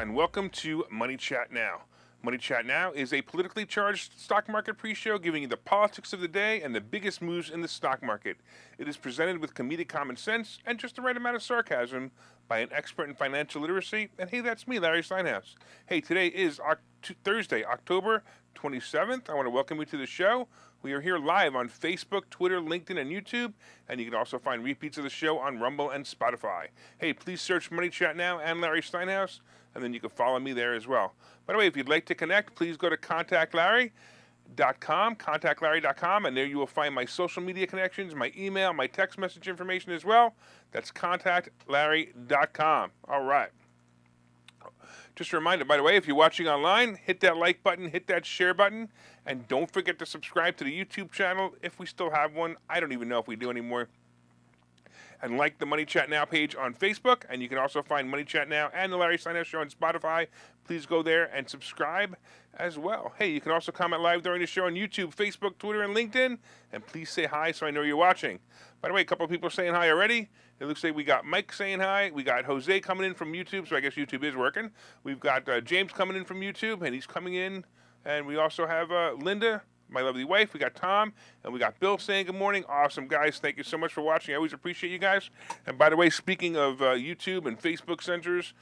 and welcome to Money Chat Now. Money Chat Now is a politically charged stock market pre-show giving you the politics of the day and the biggest moves in the stock market. It is presented with comedic common sense and just the right amount of sarcasm by an expert in financial literacy. And hey, that's me, Larry Steinhouse. Hey, today is Thursday, October 27th. I want to welcome you to the show. We are here live on Facebook, Twitter, LinkedIn, and YouTube, and you can also find repeats of the show on Rumble and Spotify. Hey, please search Money Chat Now and Larry Steinhouse, and then you can follow me there as well. By the way, if you'd like to connect, please go to contactlarry.com, and there you will find my social media connections, my email, my text message information as well. That's contactlarry.com. All right. Just a reminder, by the way, if you're watching online, hit that like button, hit that share button, and don't forget to subscribe to the YouTube channel if we still have one. I don't even know if we do anymore. And like the Money Chat Now page on Facebook, and you can also find Money Chat Now and the Larry Steinhouse Show on Spotify. Please go there and subscribe as well. Hey, you can also comment live during the show on YouTube, Facebook, Twitter, and LinkedIn, and please say hi so I know you're watching. By the way, a couple of people are saying hi already. It looks like we got Mike saying hi. We got Jose coming in from YouTube, so I guess YouTube is working. We've got James coming in from YouTube, and he's coming in. And we also have Linda, my lovely wife. We got Tom, and we got Bill saying good morning. Awesome, guys. Thank you so much for watching. I always appreciate you guys. And by the way, speaking of YouTube and Facebook censors,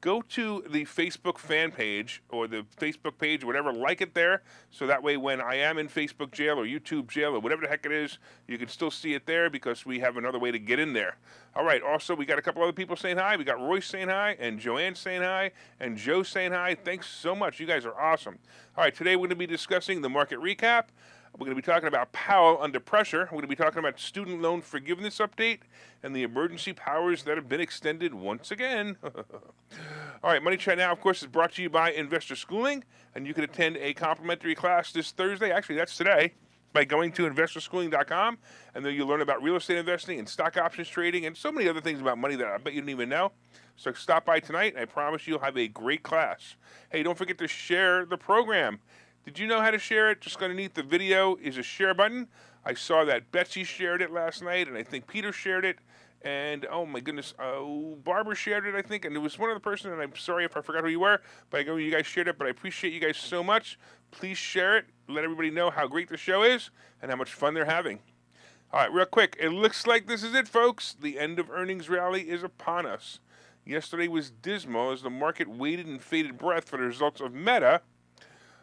go to the Facebook fan page or the Facebook page, or whatever, like it there, so that way when I am in Facebook jail or YouTube jail or whatever the heck it is, you can still see it there because we have another way to get in there. All right, also, we got a couple other people saying hi. We got Royce saying hi, and Joanne saying hi, and Joe saying hi. Thanks so much. You guys are awesome. All right, today we're going to be discussing the market recap. We're going to be talking about Powell under pressure. We're going to be talking about student loan forgiveness update and the emergency powers that have been extended once again. All right, Money Chat Now, of course, is brought to you by Investor Schooling, and you can attend a complimentary class this Thursday. Actually, that's today, by going to investorschooling.com, and there you'll learn about real estate investing and stock options trading and so many other things about money that I bet you didn't even know. So stop by tonight, and I promise you'll have a great class. Hey, don't forget to share the program. Did you know how to share it? Just underneath the video is a share button. I saw that Betsy shared it last night, and I think Peter shared it, and oh my goodness, Barbara shared it, I think, and it was one other person, and I'm sorry if I forgot who you were, but I know you guys shared it, but I appreciate you guys so much. Please share it. Let everybody know how great the show is and how much fun they're having. All right, real quick, it looks like this is it, folks. The end of earnings rally is upon us. Yesterday was dismal as the market waited in bated breath for the results of Meta,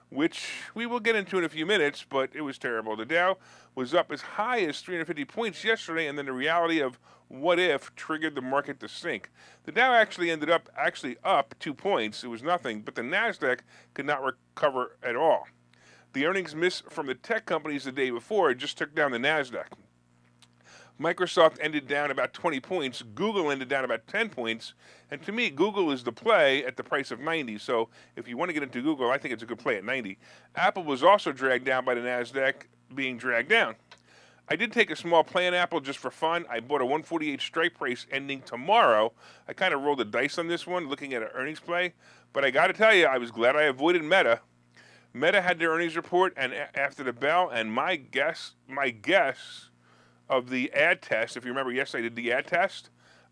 which we will get into in a few minutes, but it was terrible. The Dow was up as high as 350 points yesterday, and then the reality of what if triggered the market to sink. The Dow actually ended up up 2 points. It was nothing, but the NASDAQ could not recover at all. The earnings miss from the tech companies the day before just took down the NASDAQ. Microsoft ended down about 20 points. Google ended down about 10 points. And to me, Google is the play at the price of 90. So if you want to get into Google, I think it's a good play at 90. Apple was also dragged down by the NASDAQ being dragged down. I did take a small play on Apple just for fun. I bought a 148 strike price ending tomorrow. I kind of rolled the dice on this one, looking at an earnings play. But I got to tell you, I was glad I avoided Meta. Meta had their earnings report and after the bell, and my guess of the ad test, if you remember, yesterday I did the ad test.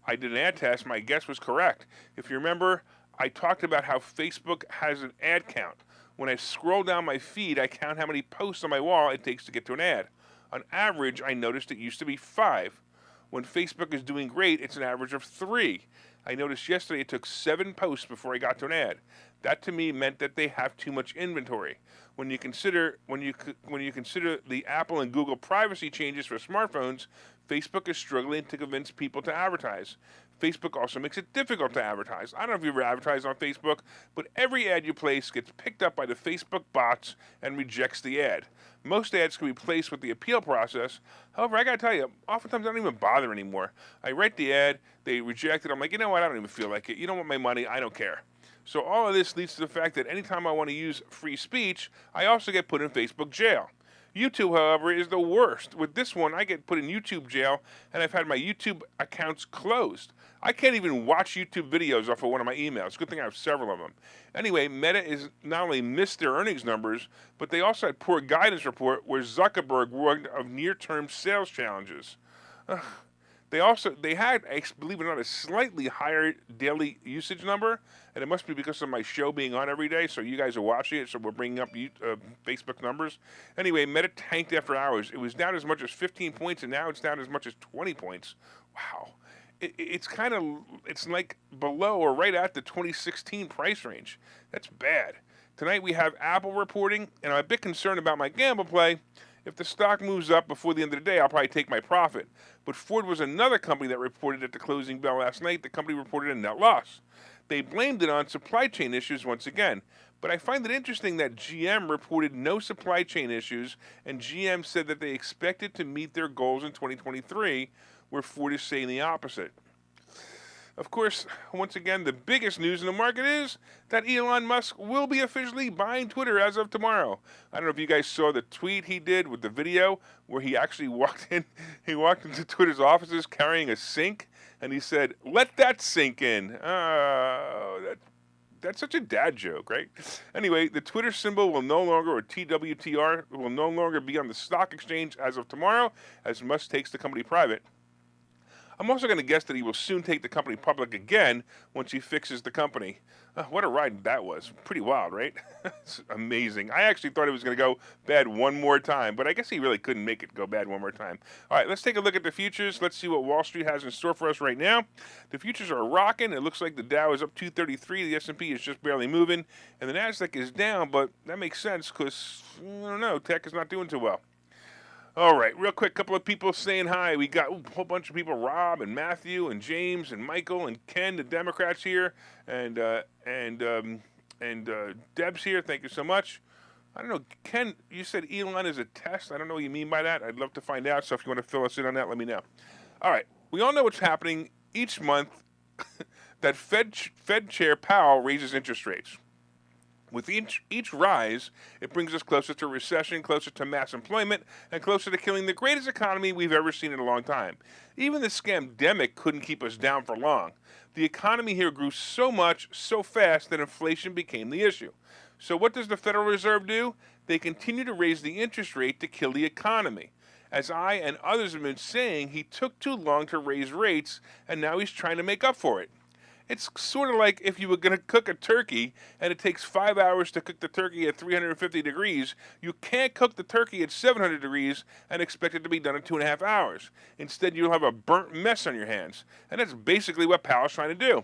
I did an ad test. My guess was correct. If you remember, I talked about how Facebook has an ad count. When I scroll down my feed, I count how many posts on my wall it takes to get to an ad. On average, I noticed it used to be 5. When Facebook is doing great, it's an average of 3. I noticed yesterday it took 7 posts before I got to an ad. That to me meant that they have too much inventory. When you consider the Apple and Google privacy changes for smartphones, Facebook is struggling to convince people to advertise. Facebook also makes it difficult to advertise. I don't know if you ever advertise on Facebook, but every ad you place gets picked up by the Facebook bots and rejects the ad. Most ads can be placed with the appeal process. However, I got to tell you, oftentimes I don't even bother anymore. I write the ad, they reject it. I'm like, you know what? I don't even feel like it. You don't want my money. I don't care. So all of this leads to the fact that anytime I want to use free speech, I also get put in Facebook jail. YouTube, however, is the worst. With this one, I get put in YouTube jail, and I've had my YouTube accounts closed. I can't even watch YouTube videos off of one of my emails. Good thing I have several of them. Anyway, Meta is not only missed their earnings numbers, but they also had poor guidance report where Zuckerberg warned of near-term sales challenges. They had, believe it or not, a slightly higher daily usage number, and it must be because of my show being on every day. So you guys are watching it, so we're bringing up Facebook numbers. Anyway, Meta tanked after hours. It was down as much as 15 points, and now it's down as much as 20 points. Wow. It's like below or right at the 2016 price range. That's bad. Tonight we have Apple reporting, and I'm a bit concerned about my gamble play. If the stock moves up before the end of the day, I'll probably take my profit. But Ford was another company that reported at the closing bell last night. The company reported a net loss. They blamed it on supply chain issues once again. But I find it interesting that GM reported no supply chain issues, and GM said that they expected to meet their goals in 2023, where Ford is saying the opposite. Of course, once again, the biggest news in the market is that Elon Musk will be officially buying Twitter as of tomorrow. I don't know if you guys saw the tweet he did with the video where he actually walked into Twitter's offices carrying a sink, and he said, "Let that sink in." That's such a dad joke, right? Anyway, the Twitter symbol will no longer, or TWTR, will no longer be on the stock exchange as of tomorrow, as Musk takes the company private. I'm also going to guess that he will soon take the company public again once he fixes the company. What a ride that was. Pretty wild, right? It's amazing. I actually thought it was going to go bad one more time, but I guess he really couldn't make it go bad one more time. All right, let's take a look at the futures. Let's see what Wall Street has in store for us right now. The futures are rocking. It looks like the Dow is up 233. The S&P is just barely moving, and the Nasdaq is down, but that makes sense because, I don't know, tech is not doing too well. All right, real quick, couple of people saying hi. We got a whole bunch of people, Rob and Matthew and James and Michael and Ken, the Democrats here, and Deb's here. Thank you so much. I don't know, Ken, you said Elon is a test. I don't know what you mean by that. I'd love to find out, so if you want to fill us in on that, let me know. All right, we all know what's happening each month that Fed Chair Powell raises interest rates. With each rise, it brings us closer to recession, closer to mass employment, and closer to killing the greatest economy we've ever seen in a long time. Even the scamdemic couldn't keep us down for long. The economy here grew so much, so fast, that inflation became the issue. So what does the Federal Reserve do? They continue to raise the interest rate to kill the economy. As I and others have been saying, he took too long to raise rates, and now he's trying to make up for it. It's sort of like if you were going to cook a turkey and it takes 5 hours to cook the turkey at 350 degrees, you can't cook the turkey at 700 degrees and expect it to be done in 2.5 hours. Instead, you'll have a burnt mess on your hands. And that's basically what Powell's trying to do.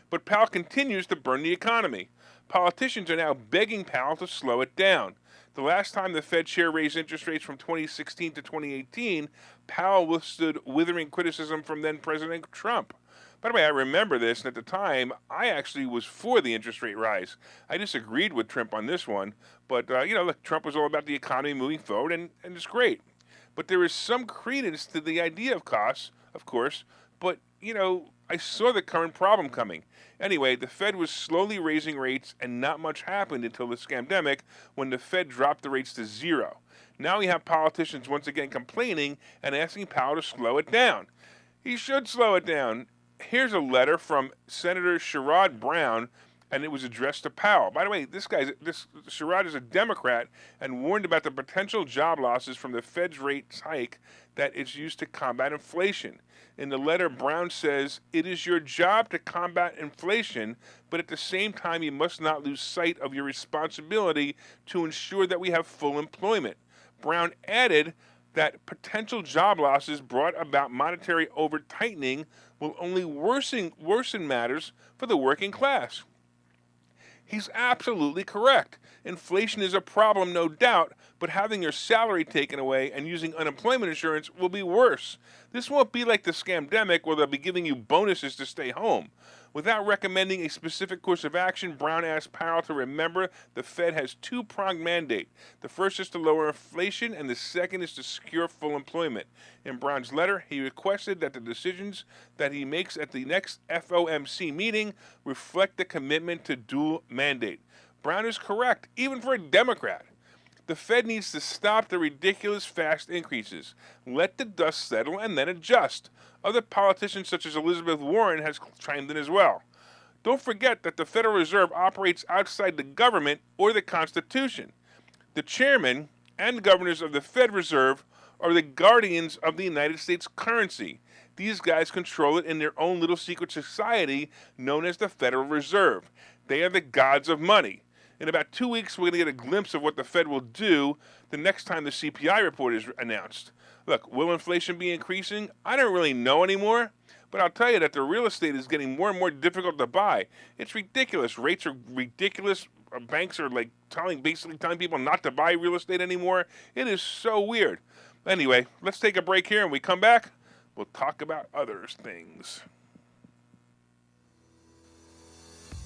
But Powell continues to burn the economy. Politicians are now begging Powell to slow it down. The last time the Fed chair raised interest rates from 2016 to 2018, Powell withstood withering criticism from then President Trump. By the way, I remember this, and at the time, I actually was for the interest rate rise. I disagreed with Trump on this one, but, look, Trump was all about the economy moving forward, and it's great. But there is some credence to the idea of costs, of course, but, I saw the current problem coming. Anyway, the Fed was slowly raising rates, and not much happened until the scamdemic when the Fed dropped the rates to zero. Now we have politicians once again complaining and asking Powell to slow it down. He should slow it down. Here's a letter from Senator Sherrod Brown, and it was addressed to Powell. By the way, this Sherrod is a Democrat and warned about the potential job losses from the Fed's rate hike that is used to combat inflation. In the letter, Brown says, "It is your job to combat inflation, but at the same time, you must not lose sight of your responsibility to ensure that we have full employment." Brown added that potential job losses brought about monetary over-tightening will only worsen matters for the working class. He's absolutely correct. Inflation is a problem, no doubt, but having your salary taken away and using unemployment insurance will be worse. This won't be like the scamdemic where they'll be giving you bonuses to stay home. Without recommending a specific course of action, Brown asked Powell to remember the Fed has two-pronged mandate. The first is to lower inflation, and the second is to secure full employment. In Brown's letter, he requested that the decisions that he makes at the next FOMC meeting reflect the commitment to dual mandate. Brown is correct, even for a Democrat. The Fed needs to stop the ridiculous fast increases. Let the dust settle and then adjust. Other politicians such as Elizabeth Warren has chimed in as well. Don't forget that the Federal Reserve operates outside the government or the Constitution. The chairman and governors of the Fed Reserve are the guardians of the United States currency. These guys control it in their own little secret society known as the Federal Reserve. They are the gods of money. In about 2 weeks, we're going to get a glimpse of what the Fed will do the next time the CPI report is announced. Look, will inflation be increasing? I don't really know anymore, but I'll tell you that the real estate is getting more and more difficult to buy. It's ridiculous. Rates are ridiculous. Banks are basically telling people not to buy real estate anymore. It is so weird. Anyway, let's take a break here, and when we come back, we'll talk about other things.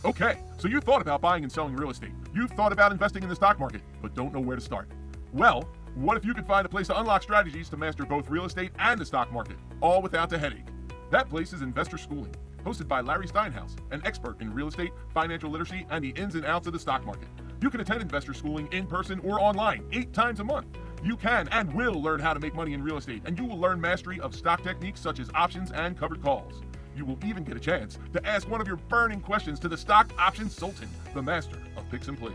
Okay, so you thought about buying and selling real estate. You've thought about investing in the stock market, but don't know where to start. Well, what if you could find a place to unlock strategies to master both real estate and the stock market, all without the headache? That place is Investor Schooling, hosted by Larry Steinhouse, an expert in real estate, financial literacy, and the ins and outs of the stock market. You can attend Investor Schooling in person or online 8 times a month. You can and will learn how to make money in real estate, and you will learn mastery of stock techniques such as options and covered calls. You will even get a chance to ask one of your burning questions to the stock options sultan, the master of picks and plays.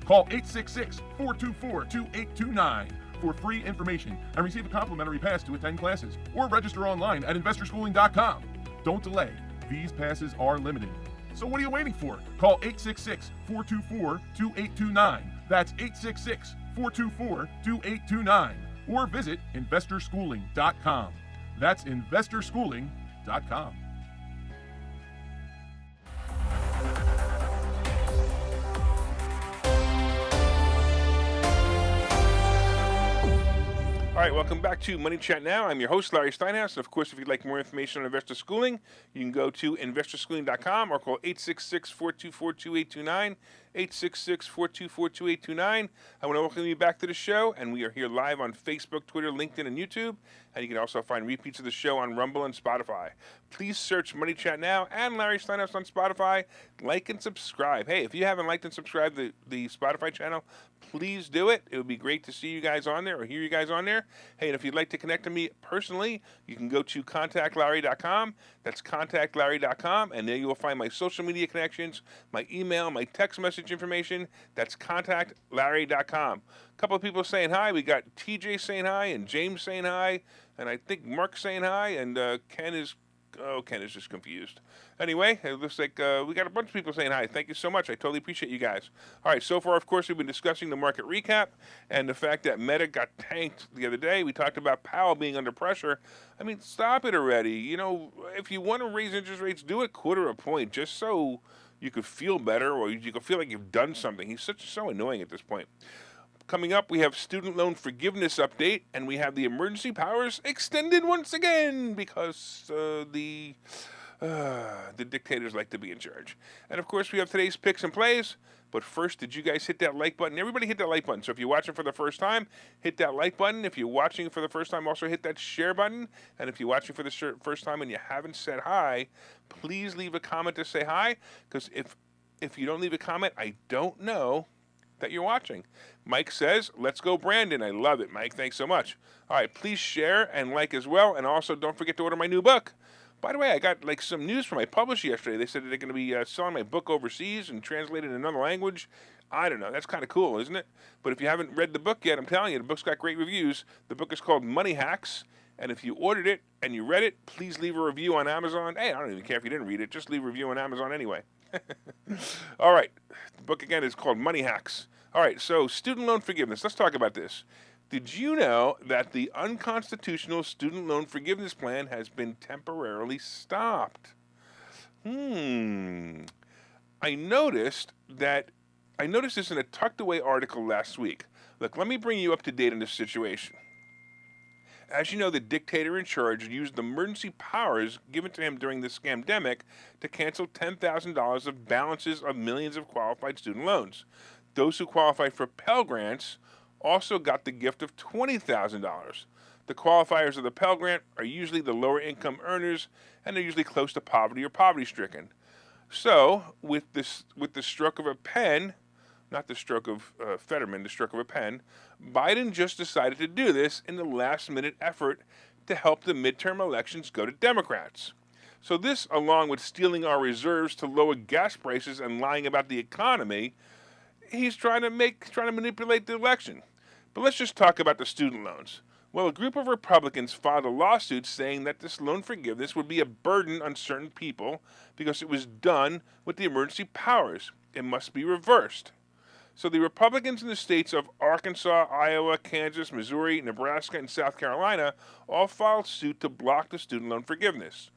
Call 866-424-2829 for free information and receive a complimentary pass to attend classes, or register online at investorschooling.com. Don't delay. These passes are limited. So what are you waiting for? Call 866-424-2829. That's 866-424-2829. Or visit investorschooling.com. That's investorschooling.com. All right, welcome back to Money Chat Now. I'm your host, Larry Steinhouse. And of course, if you'd like more information on investor schooling, you can go to investorschooling.com or call 866-424-2829, 866-424-2829. I want to welcome you back to the show, and we are here live on Facebook, Twitter, LinkedIn, and YouTube. And you can also find repeats of the show on Rumble and Spotify. Please search Money Chat Now and Larry Steinhouse on Spotify. Like and subscribe. Hey, if you haven't liked and subscribed the Spotify channel, please do it. It would be great to see you guys on there or hear you guys on there. Hey, and if you'd like to connect to me personally, you can go to contactlarry.com. That's contactlarry.com, and there you will find my social media connections, my email, my text message information. That's contactlarry.com. A couple of people saying hi. We got TJ saying hi, and James saying hi, and I think Mark saying hi, and Ken is just confused. Anyway, it looks like we got a bunch of people saying hi. Thank you so much. I totally appreciate you guys. All right, so far, of course, we've been discussing the market recap and the fact that Meta got tanked the other day. We talked about Powell being under pressure. I mean, stop it already. You know, if you want to raise interest rates, do it quarter a point, just so you could feel better or you could feel like you've done something. He's so annoying at this point. Coming up, we have student loan forgiveness update, and we have the emergency powers extended once again because the dictators like to be in charge. And of course, we have today's picks and plays. But first, did you guys hit that like button? Everybody hit that like button. So if you're watching for the first time, hit that like button. If you're watching for the first time, also hit that share button. And if you're watching for the first time and you haven't said hi, please leave a comment to say hi. Because if you don't leave a comment, I don't know that you're watching. Mike says, let's go Brandon. I love it, Mike. Thanks so much. All right, please share and like as well. And also don't forget to order my new book. By the way, I got some news from my publisher yesterday. They said that they're going to be selling my book overseas and translated in another language. I don't know. That's kind of cool, isn't it? But if you haven't read the book yet, I'm telling you, the book's got great reviews. The book is called Money Hacks. And if you ordered it and you read it, please leave a review on Amazon. Hey, I don't even care if you didn't read it. Just leave a review on Amazon anyway. All right. The book, again, is called Money Hacks. All right, so student loan forgiveness. Let's talk about this. Did you know that the unconstitutional student loan forgiveness plan has been temporarily stopped? I noticed this in a tucked away article last week. Look, let me bring you up to date on this situation. As you know, the dictator in charge used the emergency powers given to him during the scamdemic to cancel $10,000 of balances of millions of qualified student loans. Those who qualified for Pell Grants also got the gift of $20,000. The qualifiers of the Pell Grant are usually the lower income earners, and they're usually close to poverty or poverty-stricken. So, with the stroke of a pen, not the stroke of Fetterman, the stroke of a pen, Biden just decided to do this in the last-minute effort to help the midterm elections go to Democrats. So this, along with stealing our reserves to lower gas prices and lying about the economy, he's trying to manipulate the election. But let's just talk about the student loans. Well, a group of Republicans filed a lawsuit saying that this loan forgiveness would be a burden on certain people because it was done with the emergency powers. It must be reversed. So the Republicans in the states of Arkansas, Iowa, Kansas, Missouri, Nebraska, and South Carolina all filed suit to block the student loan forgiveness.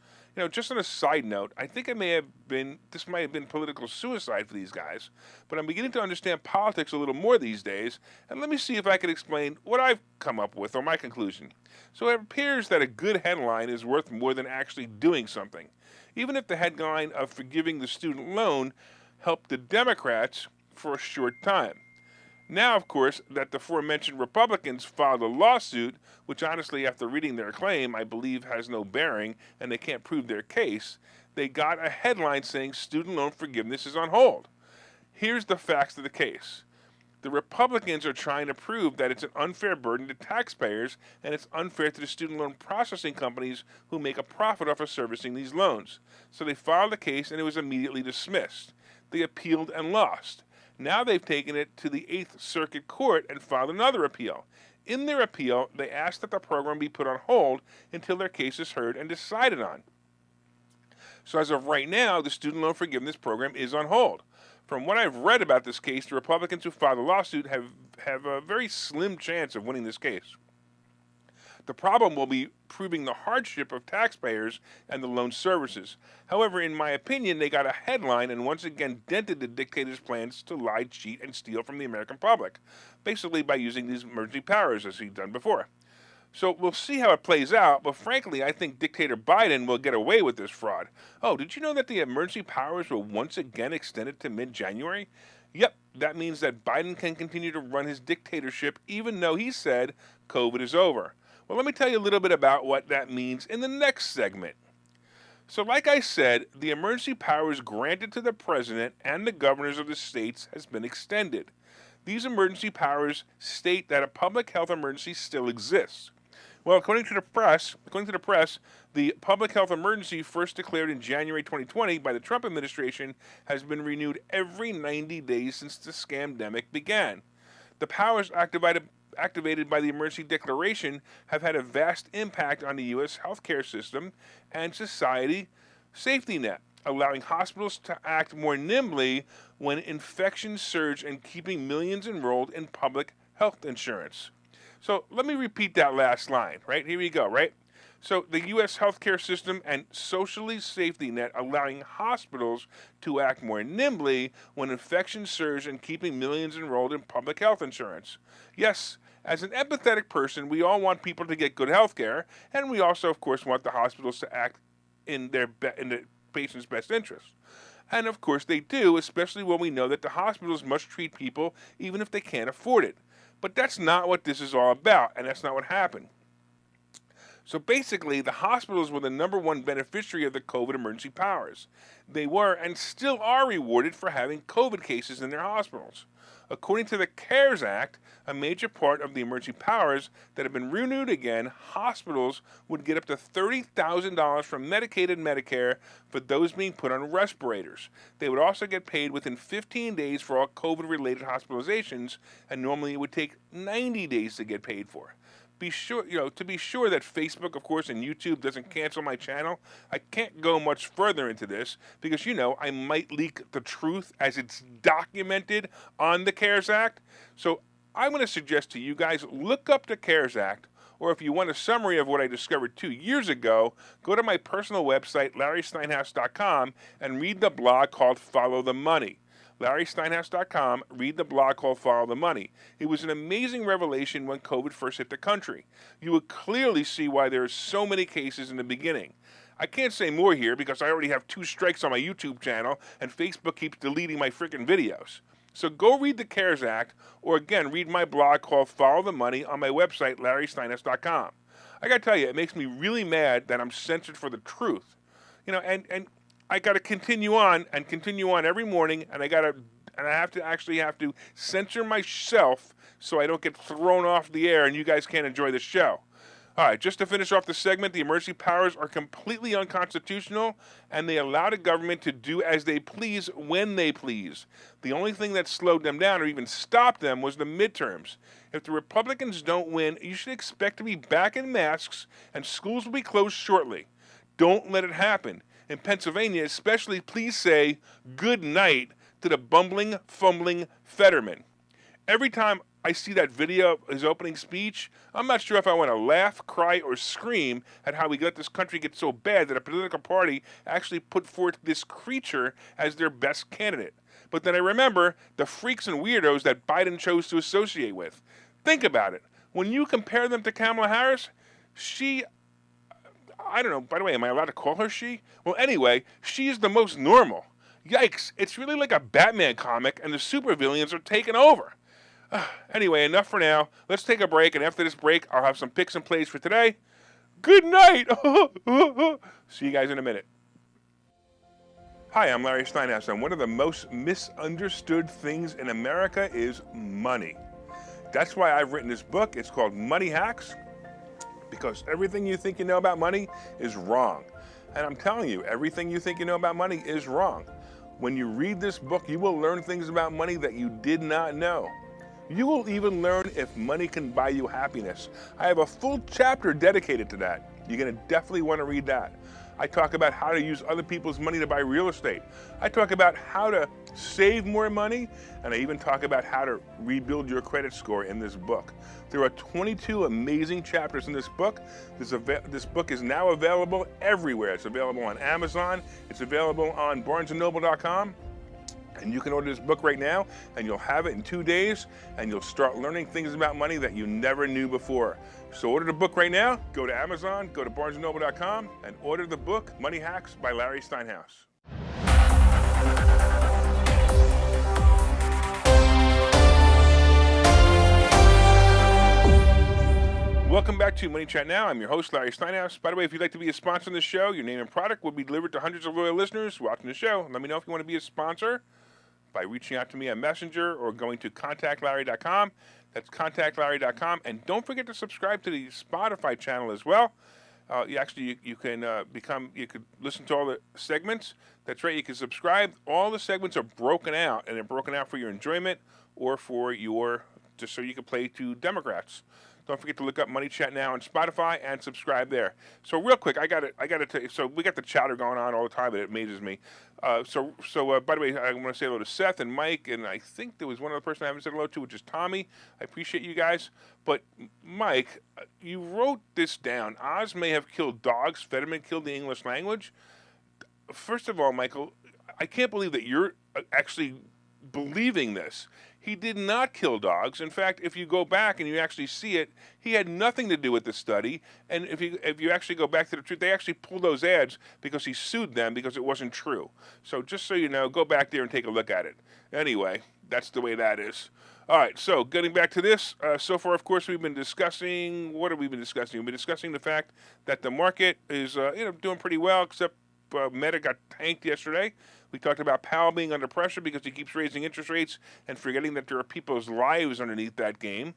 Just on a side note, I think this might have been political suicide for these guys, but I'm beginning to understand politics a little more these days, and let me see if I can explain what I've come up with or my conclusion. So it appears that a good headline is worth more than actually doing something. Even if the headline of forgiving the student loan helped the Democrats for a short time. Now, of course, that the aforementioned Republicans filed a lawsuit, which honestly, after reading their claim, I believe has no bearing and they can't prove their case, they got a headline saying student loan forgiveness is on hold. Here's the facts of the case. The Republicans are trying to prove that it's an unfair burden to taxpayers and it's unfair to the student loan processing companies who make a profit off of servicing these loans. So they filed a case and it was immediately dismissed. They appealed and lost. Now they've taken it to the 8th Circuit Court and filed another appeal. In their appeal, they asked that the program be put on hold until their case is heard and decided on. So as of right now, the student loan forgiveness program is on hold. From what I've read about this case, the Republicans who filed the lawsuit have a very slim chance of winning this case. The problem will be proving the hardship of taxpayers and the loan services. However, in my opinion, they got a headline and once again dented the dictator's plans to lie, cheat, and steal from the American public, basically by using these emergency powers as he'd done before. So we'll see how it plays out, but frankly, I think Dictator Biden will get away with this fraud. Oh, did you know that the emergency powers were once again extended to mid-January? Yep, that means that Biden can continue to run his dictatorship even though he said COVID is over. Well, let me tell you a little bit about what that means in the next segment. So like I said, the emergency powers granted to the president and the governors of the states has been extended. These emergency powers state that a public health emergency still exists. Well, according to the press, the public health emergency first declared in January 2020 by the Trump administration has been renewed every 90 days since the scamdemic began. The powers activated by the emergency declaration have had a vast impact on the U.S. healthcare system and society safety net, allowing hospitals to act more nimbly when infections surge and keeping millions enrolled in public health insurance. So let me repeat that last line, right? Here we go, right? So the U.S. healthcare system and socially safety net allowing hospitals to act more nimbly when infections surge and keeping millions enrolled in public health insurance. Yes, as an empathetic person, we all want people to get good health care, and we also, of course, want the hospitals to act in the patient's best interest. And of course they do, especially when we know that the hospitals must treat people even if they can't afford it. But that's not what this is all about, and that's not what happened. So basically, the hospitals were the number one beneficiary of the COVID emergency powers. They were and still are rewarded for having COVID cases in their hospitals. According to the CARES Act, a major part of the emergency powers that have been renewed again, hospitals would get up to $30,000 from Medicaid and Medicare for those being put on respirators. They would also get paid within 15 days for all COVID-related hospitalizations, and normally it would take 90 days to get paid for. Be sure that Facebook, of course, and YouTube doesn't cancel my channel. I can't go much further into this because, I might leak the truth as it's documented on the CARES Act. So I'm going to suggest to you guys, look up the CARES Act, or if you want a summary of what I discovered 2 years ago, go to my personal website, LarrySteinhouse.com, and read the blog called Follow the Money. LarrySteinhouse.com, read the blog called Follow the Money. It was an amazing revelation when COVID first hit the country. You would clearly see why there are so many cases in the beginning. I can't say more here because I already have 2 strikes on my YouTube channel and Facebook keeps deleting my freaking videos. So go read the CARES Act, or again, read my blog called Follow the Money on my website, LarrySteinhouse.com. I gotta tell you, it makes me really mad that I'm censored for the truth. And I got to continue on every morning, and I have to censor myself so I don't get thrown off the air and you guys can't enjoy the show. All right, just to finish off the segment, the emergency powers are completely unconstitutional, and they allow the government to do as they please when they please. The only thing that slowed them down or even stopped them was the midterms. If the Republicans don't win, you should expect to be back in masks, and schools will be closed shortly. Don't let it happen. In Pennsylvania, especially, please say good night to the bumbling, fumbling Fetterman. Every time I see that video of his opening speech, I'm not sure if I want to laugh, cry, or scream at how we let this country get so bad that a political party actually put forth this creature as their best candidate. But then I remember the freaks and weirdos that Biden chose to associate with. Think about it. When you compare them to Kamala Harris, I don't know, by the way, am I allowed to call her she? Well, anyway, she is the most normal. Yikes, it's really like a Batman comic, and the supervillains are taking over. Anyway, enough for now. Let's take a break, and after this break, I'll have some picks and plays for today. Good night! See you guys in a minute. Hi, I'm Larry Steinhouse, and one of the most misunderstood things in America is money. That's why I've written this book. It's called Money Hacks, because everything you think you know about money is wrong. And I'm telling you, everything you think you know about money is wrong. When you read this book, you will learn things about money that you did not know. You will even learn if money can buy you happiness. I have a full chapter dedicated to that. You're going to definitely want to read that. I talk about how to use other people's money to buy real estate. I talk about how to save more money, and I even talk about how to rebuild your credit score in this book. There are 22 amazing chapters in this book. This book is now available everywhere. It's available on Amazon. It's available on barnesandnoble.com. And you can order this book right now, and you'll have it in 2 days, and you'll start learning things about money that you never knew before. So order the book right now. Go to Amazon, go to barnesandnoble.com, and order the book, Money Hacks by Larry Steinhouse. Welcome back to Money Chat Now. I'm your host, Larry Steinhouse. By the way, if you'd like to be a sponsor on this show, your name and product will be delivered to hundreds of loyal listeners watching the show. Let me know if you want to be a sponsor by reaching out to me on Messenger or going to contactlarry.com. That's contactlarry.com. And don't forget to subscribe to the Spotify channel as well. You could listen to all the segments. That's right, you can subscribe. All the segments are broken out, and they're broken out for your enjoyment or for just so you can play to Democrats. Don't forget to look up Money Chat Now on Spotify and subscribe there. So real quick, I got to tell you. So we got the chatter going on all the time, but it amazes me. By the way, I want to say hello to Seth and Mike, and I think there was one other person I haven't said hello to, which is Tommy. I appreciate you guys. But Mike, you wrote this down. Oz may have killed dogs. Fetterman killed the English language. First of all, Michael, I can't believe that you're actually believing this. He did not kill dogs. In fact, if you go back and you actually see it, he had nothing to do with the study. And if you actually go back to the truth, they actually pulled those ads because he sued them because it wasn't true. So just so you know, go back there and take a look at it. Anyway, that's the way that is. All right, so getting back to this, so far, of course, we've been discussing, what have we been discussing? We've been discussing the fact that the market is doing pretty well, except Meta got tanked yesterday. We talked about Powell being under pressure because he keeps raising interest rates and forgetting that there are people's lives underneath that game.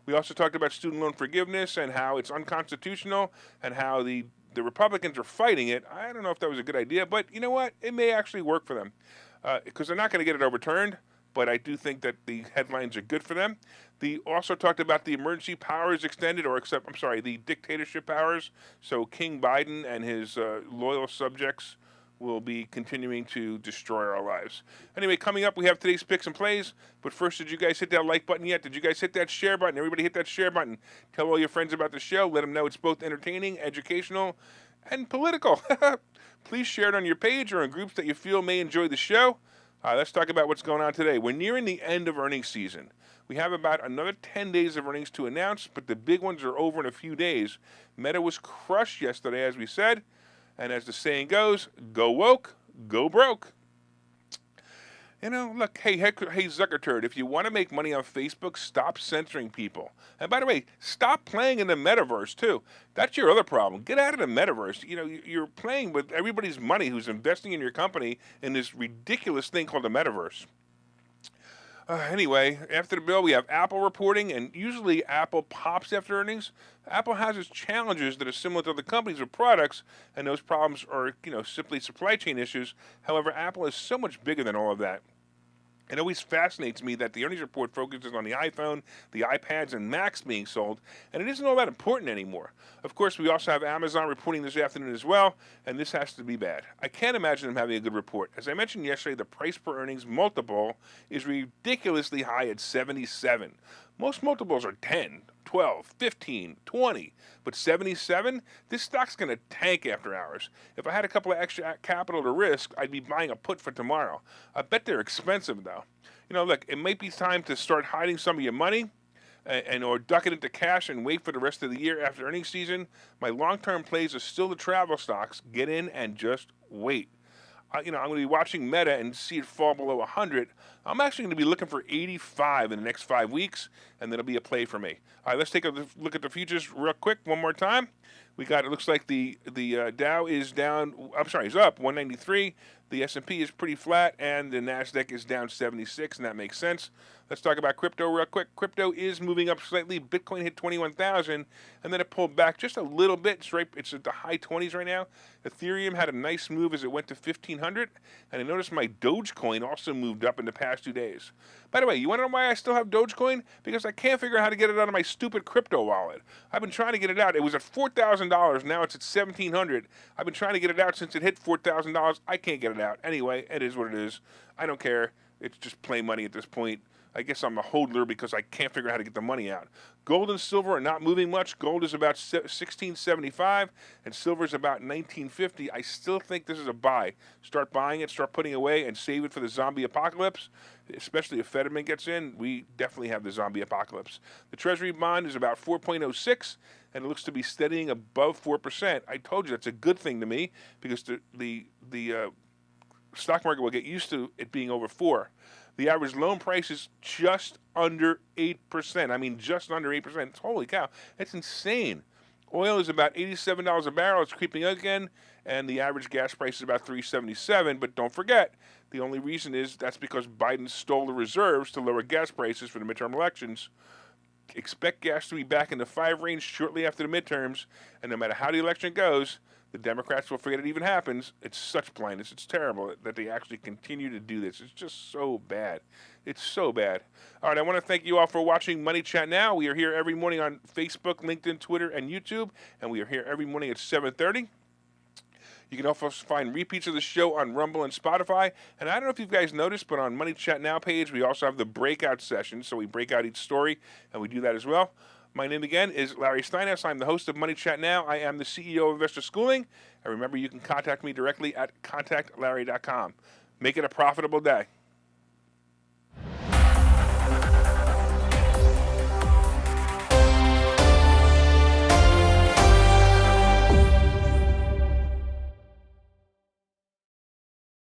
We also talked about student loan forgiveness and how it's unconstitutional and how the Republicans are fighting it. I don't know if that was a good idea, but you know what? It may actually work for them because they're not going to get it overturned, but I do think that the headlines are good for them. We also talked about the emergency powers extended, the dictatorship powers. So King Biden and his loyal subjects will be continuing to destroy our lives. Anyway, coming up, we have today's picks and plays. But first, did you guys hit that like button yet? Did you guys hit that share button? Everybody hit that share button. Tell all your friends about the show. Let them know it's both entertaining, educational, and political. Please share it on your page or in groups that you feel may enjoy the show. Let's talk about what's going on today. We're nearing the end of earnings season. We have about another 10 days of earnings to announce, but the big ones are over in a few days. Meta was crushed yesterday, as we said. And as the saying goes, go woke, go broke. You know, look, hey Zuckerturd, if you want to make money on Facebook, stop censoring people. And by the way, stop playing in the metaverse, too. That's your other problem. Get out of the metaverse. You know, you're playing with everybody's money who's investing in your company in this ridiculous thing called the metaverse. Anyway, after the bill, we have Apple reporting, and usually Apple pops after earnings. Apple has its challenges that are similar to other companies with products, and those problems are, simply supply chain issues. However, Apple is so much bigger than all of that. It always fascinates me that the earnings report focuses on the iPhone, the iPads, and Macs being sold, and it isn't all that important anymore. Of course, we also have Amazon reporting this afternoon as well, and this has to be bad. I can't imagine them having a good report. As I mentioned yesterday, the price per earnings multiple is ridiculously high at 77. Most multiples are 10, 12, 15, 20, but 77? This stock's going to tank after hours. If I had a couple of extra capital to risk, I'd be buying a put for tomorrow. I bet they're expensive, though. Look, it might be time to start hiding some of your money and or duck it into cash and wait for the rest of the year after earnings season. My long-term plays are still the travel stocks. Get in and just wait. I'm going to be watching Meta and see it fall below 100. I'm actually going to be looking for 85 in the next 5 weeks, and that'll be a play for me. All right, let's take a look at the futures real quick one more time. It looks like the Dow is down, is up 193. The S&P is pretty flat, and the NASDAQ is down 76, and that makes sense. Let's talk about crypto real quick. Crypto is moving up slightly. Bitcoin hit 21,000, and then it pulled back just a little bit. It's at the high 20s right now. Ethereum had a nice move as it went to 1,500, and I noticed my Dogecoin also moved up in the past 2 days. By the way, you want to know why I still have Dogecoin? Because I can't figure out how to get it out of my stupid crypto wallet. I've been trying to get it out. It was at $4,000. Now it's at $1,700. I've been trying to get it out since it hit $4,000. I can't get it out. Anyway, it is what it is. I don't care. It's just play money at this point. I guess I'm a hodler because I can't figure out how to get the money out. Gold and silver are not moving much. Gold is about $16.75, and silver is about $19.50. I still think this is a buy. Start buying it, start putting away, and save it for the zombie apocalypse. Especially if Fetterman gets in, we definitely have the zombie apocalypse. The Treasury bond is about 4.06, and it looks to be steadying above 4%. I told you that's a good thing to me because the stock market will get used to it being over 4. The average loan price is just under 8%. I mean, just under 8%. Holy cow. That's insane. Oil is about $87 a barrel. It's creeping up again. And the average gas price is about $3.77. But don't forget, the only reason is that's because Biden stole the reserves to lower gas prices for the midterm elections. Expect gas to be back in the 5 range shortly after the midterms. And no matter how the election goes, the Democrats will forget it even happens. It's such blindness. It's terrible that they actually continue to do this. It's just so bad. It's so bad. All right, I want to thank you all for watching Money Chat Now. We are here every morning on Facebook, LinkedIn, Twitter, and YouTube, and we are here every morning at 7:30. You can also find repeats of the show on Rumble and Spotify. And I don't know if you guys noticed, but on Money Chat Now page, we also have the breakout session. So we break out each story, and we do that as well. My name again is Larry Steinhouse. I'm the host of Money Chat Now. I am the CEO of Investor Schooling. And remember, you can contact me directly at contactlarry.com. Make it a profitable day.